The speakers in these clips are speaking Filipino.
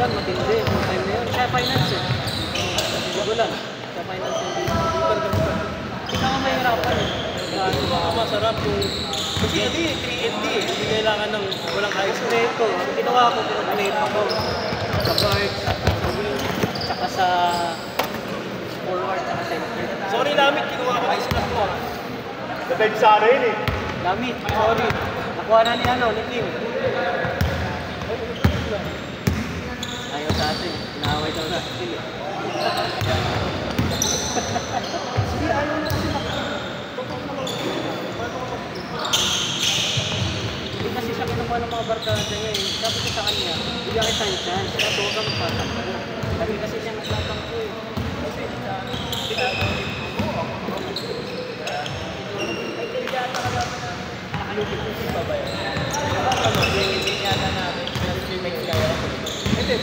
Bulan, matindi. Yung time na yun. Siya finance eh. Bulan. Siya finance yung dito. Hindi ka mahirapan eh. Masarap yung... Kasi hindi, 3&D eh. Hindi kailangan ng walang ice. Ito, ang ginawa ko, pinag-plate ako. Sa guard, sa wing, tsaka sa forward, tsaka center. Sorry, Lamit, kinuha ko ice nut mo. Natay sana yun eh. Lamit, sorry. Nakuha na ni Kim. Ayaw sa atin. Inaaway daw natin eh. Sige, ayaw na kasi hindi kasi siya kinukuha ng mga barkada niya eh. Sabi ko sa kanya, bigyan kita yung chance. Kaso huwag kang magpatakbo. Sabi kasi siya nagtatakbo eh. Kasi pinagawin mo. Ay, kaya yata ka naman na nakalupit ko siya babayan. Hindi yata namin. Hindi,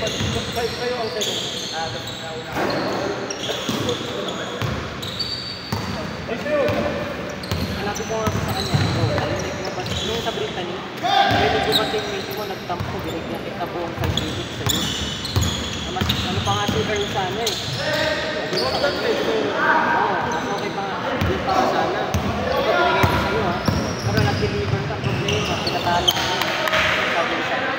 kayo ang second. Hanapin ko nga sa kanya. Nung sa Brittany, pwede dumating medyo ko nagtampo, binigyan kita buong 5 minutes sa'yo. Ano pa nga si Earl sana eh. Oo, mas okay pa nga. Hindi pa nga sana. Ito, binigay ko sa'yo ha. Pero nag-deliver ka, problema, pinatalo ko. Sabi ko sa'yo.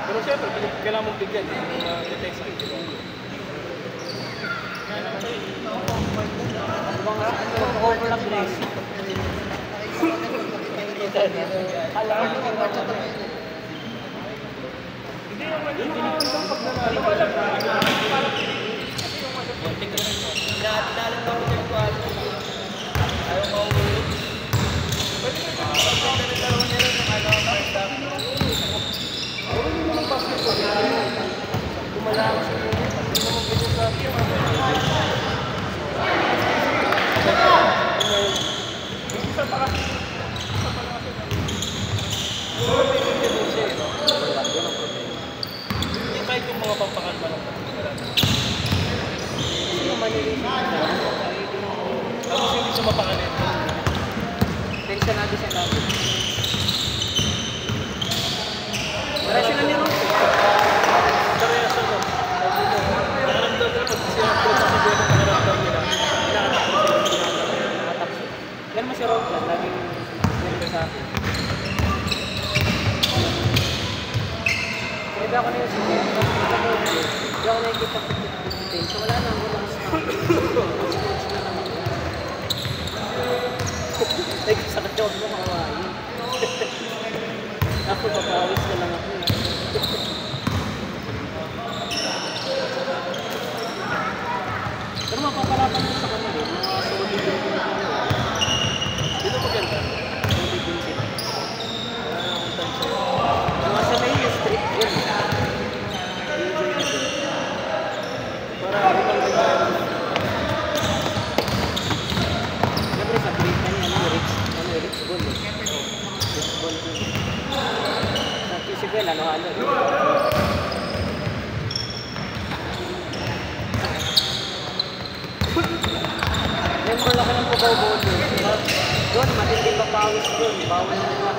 Pero siyempre, kailangan mong bigyan yung detect sa Overlap race. Alam mo yung matcha to. Hindi yung pag nalalang Inalang kami ng kwarto. Ayaw mauwi. Pwede ka pagkakalaro niya rin ng ano, first half. Ayaw mo naman basketball. Kumalakas sa mga. Hindi naman ganyan sa hindi kahit yung mga pampakalma lang. Hindi yung manilisin na. Tapos hindi siya mapakalit. Pensionado siya natin. Para sila ni Ruth. Karaya siya no. Nakaramdam ko pag siya pagkakabay ng nakaramdam nila. Nakatapos siya. Yan mo si Rockland, laging ganito sa akin. Pwede ako na yung sige. Hindi ako nakikita pag-pitin. So wala na, walang stop. Ay, sakit daw mo kawain. Ako, papawis na lang ako. Pero mapapalapan mo sa kanila, mga solid yung Dito maganda. solid yung sila. Mga sa may street yun. Enjoy na din. Para ibang gagawin mo. Siyempre sa street na niya, Rich Ball eh. Rich Ball yun. Sa Kisibel, ano-ano. Member ako ng Cubao doon. Doon, matindi pa pawis doon. Bawal na relax.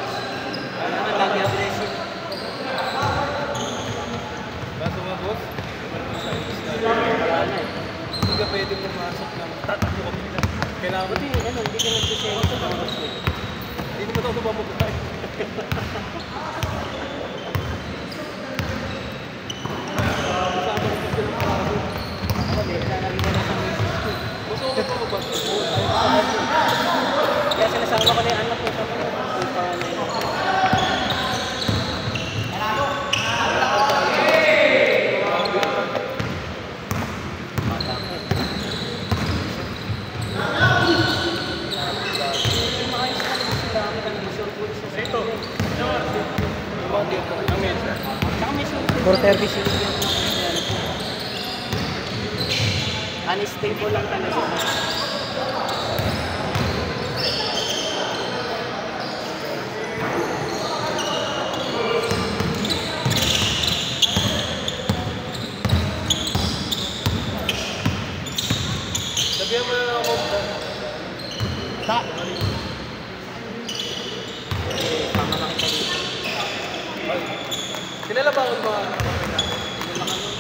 Kailangan lagi aggressive. Baso mga boss? Wala na eh. Hindi ka pwede pumasok ng tatakbo ka bigla. Kailangan mo Buti, hindi ka nagsiselo sa oras eh. hindi mo ito mapapagay. Ako din, nalagyan na sa misis ko. Gusto ko ito mag-basketball. Kaya sinasama ko na yung anak ko sa mga pangalan na yun. Tsaka may survey. 436 yung unstable lang talaga. Sabihan mo na ako. Pangalang ko dito. Kilala ba ang mga kapatid natin? Kilala ka nun?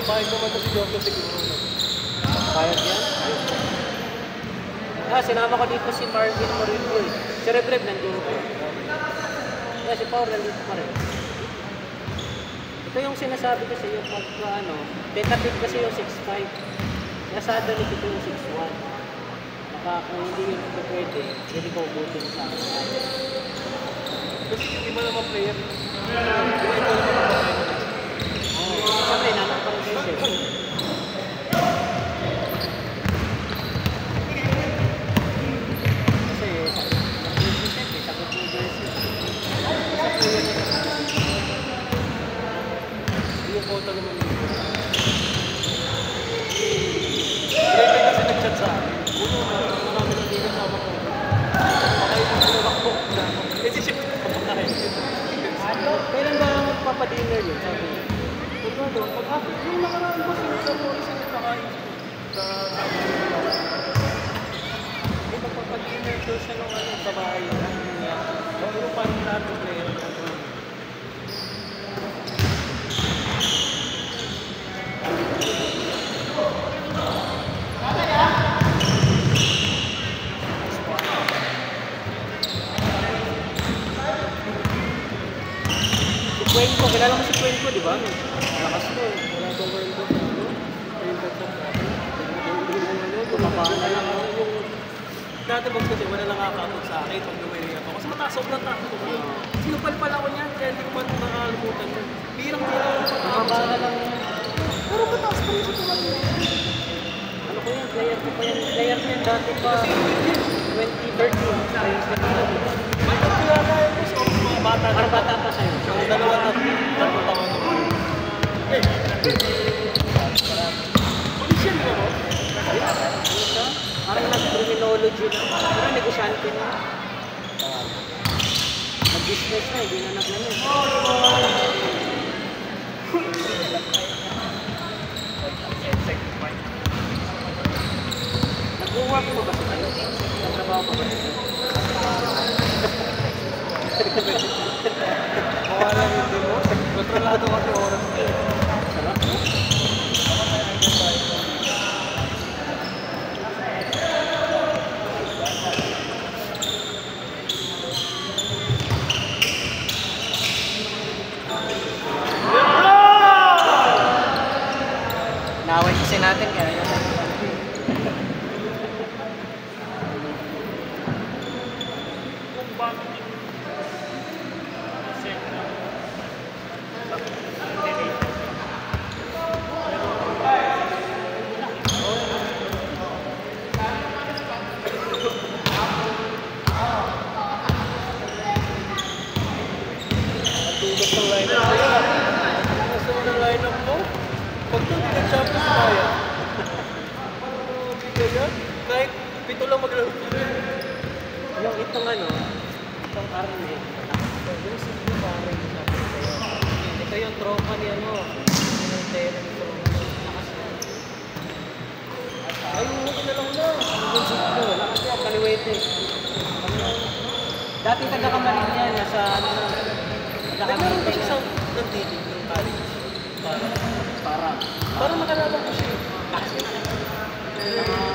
Bakit naman ito si Joko siguro? Bayad yan? Sinama ko dito si Marvin Morillo eh. Si Rebreb nandiyo ko. Si Paul nandito pa rin. Ito yung sinasabi ko sa iyo pag tentative kasi yung 6'5". Nasada ulit ito yung 6'1". Baka kung hindi yun pwede, hindi ko ubutin sa akin. Kasi yung iba naman player, iba naman player. Siyempre, nanak pa rin kayo siya. Yung photo naman dito. Grabe kasi nag-chat sa akin. Uno, marami nang hindi kasama ko. Baka yung pinulakbok na. Eh, si Chip na pagkakain. Kailan ba magpapadinner yun? Sabi niya. Pag-hapit, yung nakaraan ba sinasama ko isang nagkakain sa Hindi magpapadinner doon siya nung sa bahay. Pero paano lahat ng player? Cuenco, kilala mo si Cuenco, di ba? Lakas mo. Wala bang world cup na ano? Ayun ka sa Tumapa na lang. yung dati box kasi wala lang nakakapag sa akin pag lumayo ako. Kasi mataas, sobrang taas ko. Sinupal pala ako niyan, kaya hindi ko man nakalimutan yun. Birang-birang ako sa Tumapa na lang. pero mataas pa rin sa tumayo. Ano ko yan? Player ko pa yan. Player niyan dati pa. 2013. May pagkilala ko sa mga bata. Parang bata pa sa'yo. Ang dalawa at tatlo taon ako. Police yan, di ba mo? Parang nag-criminology na. Parang negosyante na. Nag-business na, hindi na nag-ano. Nag-work mo ba sa tayo? Nagtrabaho mo ba sa tayo? Mawala hindi mo. Kontrolado kasi oras ko. Sarap mo? Naway kasi natin kaya yun. Tulog ng lineup ko yan. Gusto mo ng lineup mo? Pag ito nag-champions tayo. Bigyan yan. Kahit pito lang maglaro. Yung itong itong karne. Yung sige parang ito yung tropa ni yung Terence lakas na. Ay, umuwi na lang na. Yung siglo, lakas yan, kaliwete. Dati taga-Kamarin yan, nasa Nagkaroon ko siya sa nagtitig ng college. Parang makalaban ko siya.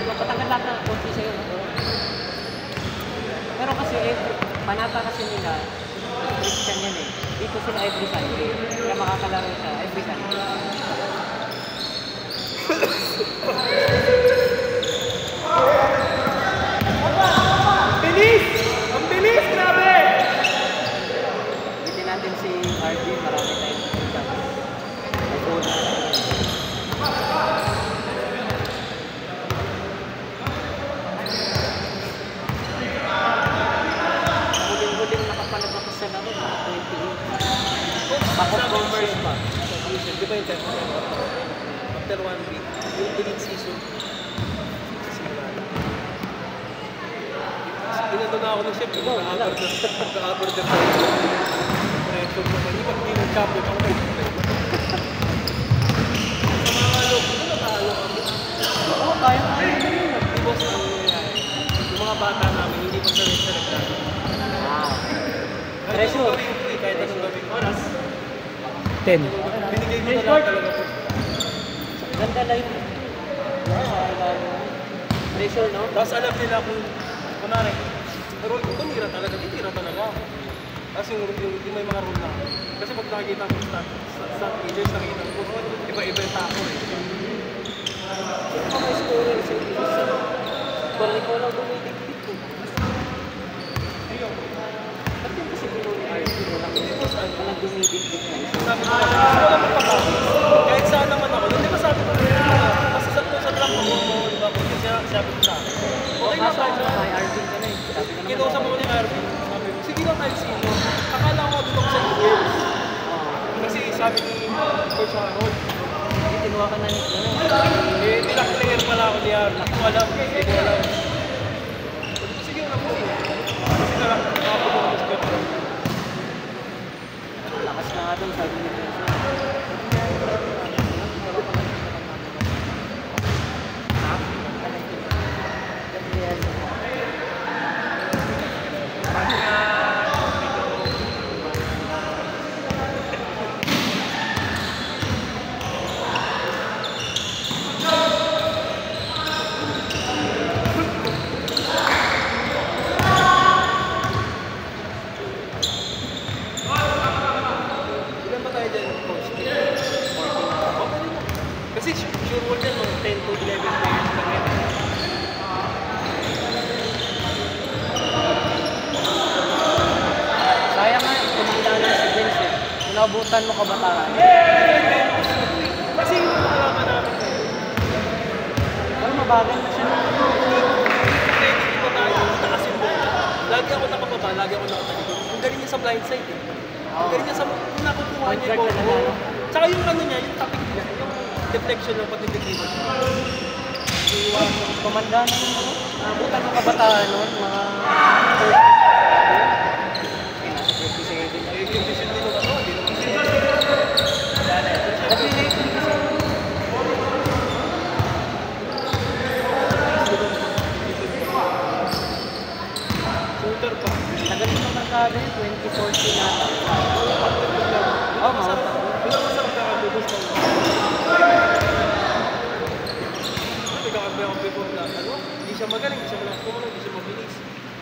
Mapatagal lahat ng konti sa'yo. Pero kasi panata kasi nila, Christian yan eh. Dito sila every Sunday. Kaya makakalaro siya every Sunday. Bilis! Ang bilis! Grabe! Bitin natin si RB, marami tayong nakita. May goal na. Huling-huling nakapalabas ko sa laro, mga 28. Bakit Bombers pa? Di ba yung time ko? After 1 week, yung delete season, simula na. Inano na ako ng chef, mag-a-abord na tayo. Pressure naman, hindi pag hindi ng champion ako kayo. Sa mga Pressure. gawin ko eh, kahit anong gawin ko. 10. Binigay ko na lang talaga po. Ganda na yun. Pressure, no? Tapos alam nila kung, kunwari, roll ko, tumira talaga, titira talaga ako. Tapos yung may mga roll na. Kasi pag nakikita ko sa agents, nakikita ko, iba-iba yung tako eh. Ang mga scorer sa isa. Parang ikaw lang dumidikit ko. Ba't yung kasi pinuha ni RP? Walang dumidikit na isa. Sabi ko, wala magpapakit. Kahit saan naman ako, hindi ba sabi ko, basta sa trap ko, di ba, kung sabi ko sa akin. Okay na Kaso, tayo. kay RP ka na eh. Sabi ka naman. Kinausap ako ni RP. Sabi ko, sige lang kahit sino. Akala ko dito ko sa Eagles. Kasi sabi ni Coach Harold, Hindi, tinuha ka na ni eh, nilang player pala ako ni RP. Hindi ko alam. Hindi ko alam. Sige lang po. Kasi nakapagod ako sa Coach. Lakas na nga doon, sabi ni Benson. Ilan ba tayo dyan, Coach? 14 na. Okay na. Kasi sure world yan, mga 10 to 11 players lang yan. Sayang nga, kumanda na si Vince eh. Inabutan mo kabataan. Kasi yung nakalaman namin eh. Pero mabagal na siya. Pwede dito tayo, taas yung bola. Lagi ako nakababa, lagi ako nakatalikod. Ang galing niya sa blind side eh. Ang galing niya sa kung nakukuha niya yung Point guard bola. talaga, no? Tsaka yung ano niya, yung topic niya, yung deflection ng pagdidikliwan. Kumanda na yun. Inabutan mo kabataan noon, mga 30. Eh, yung vision din ng ano, hindi naman siya. Kasi Shooter pa. tagal ng merkado yun, 2014 na. Oo, mga Masarap ka kabubos ng nagkakambi ako before na ano, hindi siya magaling, hindi siya malakas kumunod, hindi siya mabilis.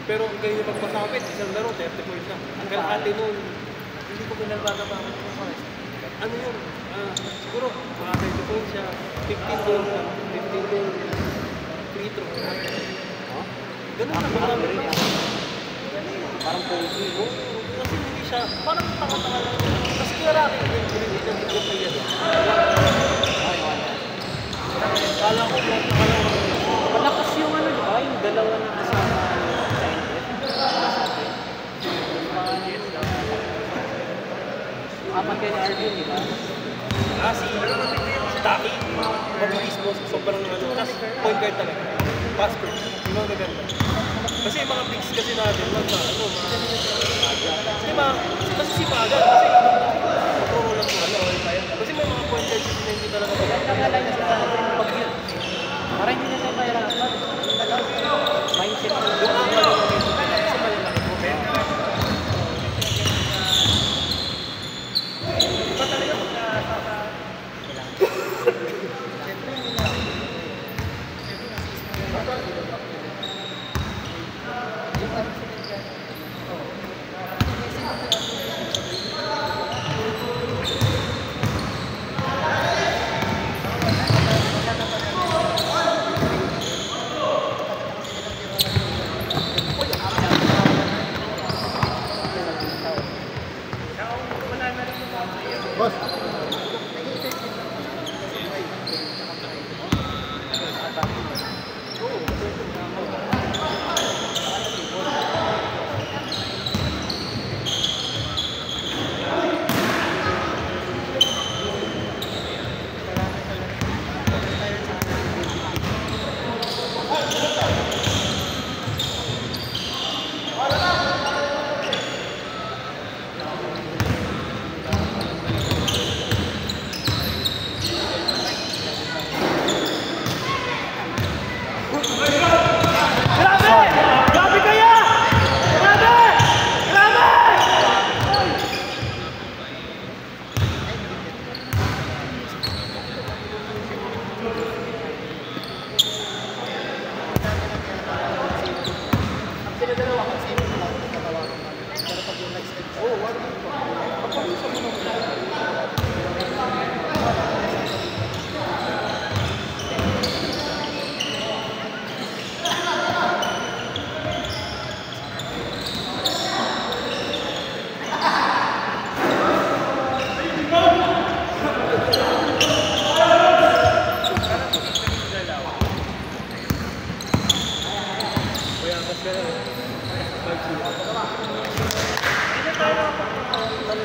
Pero ang galing niya magpasapit, isang laro, 30 points na. Ang kalahati nun, hindi ko pinalbaga pa ako ng Forest. Ano yun? Siguro, mga 30 points siya, 15 goal na, 15 goal, free throw. Ganun lang, marami lang. parang pogi. Kasi hindi siya, parang tanga-tanga lang. Kasi kaya rin, hindi na dito kaya doon. Kala ko, Malakas yung ano, di ba? Yung dalawa na kasama apat kayo ni Arjun, di ba? si Taki, mabilis mo, sobrang ano, tapos point guard talaga. Pass first, yung mga gaganda. Kasi yung mga bigs kasi natin, ano, kasi si Maga, kasi mag-roll lang po, ano, kasi may mga point guard kasi na hindi talaga Nakalang sa pag-yun. Para hindi na tayo mahirapan. Mindset na yung ang malalaki, kasi malalaki po. Iba talaga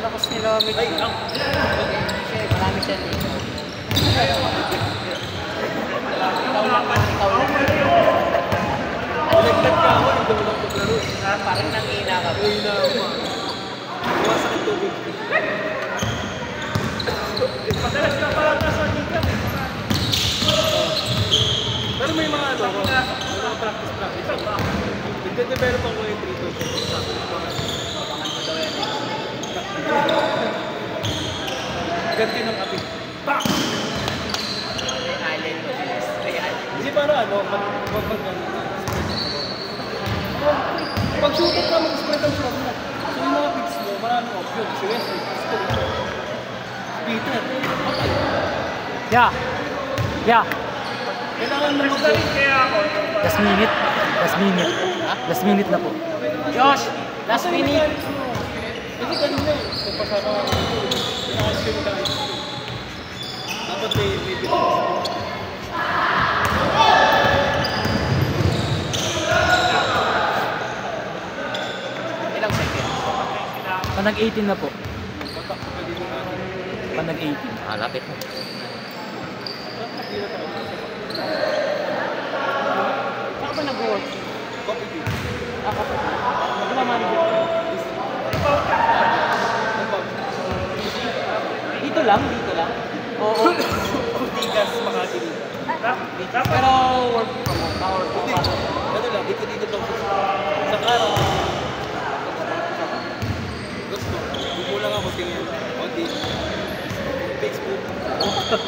lakas nila may lang. Kasi marami siya dito. Ikaw lang. Naglag ka ako, hindi mo lang paglaro. Parang nangina ka. Nangina ako pa. Iwasan ang tubig. Madalas ka parang nasa liga. Pero may mga ano, mga practice. Nagde-develop ako yung 3-2. Ganti ng kapit. Pak! Allen. Real. Hindi para ano, pag shooter ka, mag-spread ang shot mo. So yung mga picks mo, maraming option. Si Wesley, Peter, patay. Yeah. Kailangan mo Kaya ako. Last minute. Last minute na po. Josh! Last minute! Kasi kanina eh, nagpasama ka dito. Pinaka-skill ka eh. Dapat may bilang. Ilang seconds? Panag 18 na po. Batak ka dito natin. Panag 18. Ah, lapit mo. Hindi na tayo. Saan ba nag-work? Copy dito. Ako po. Ano naman dito lang? Oo. Tigas, Makati dito. Pero work from home. Work from home. Ano lang, dito lang. Sa araw,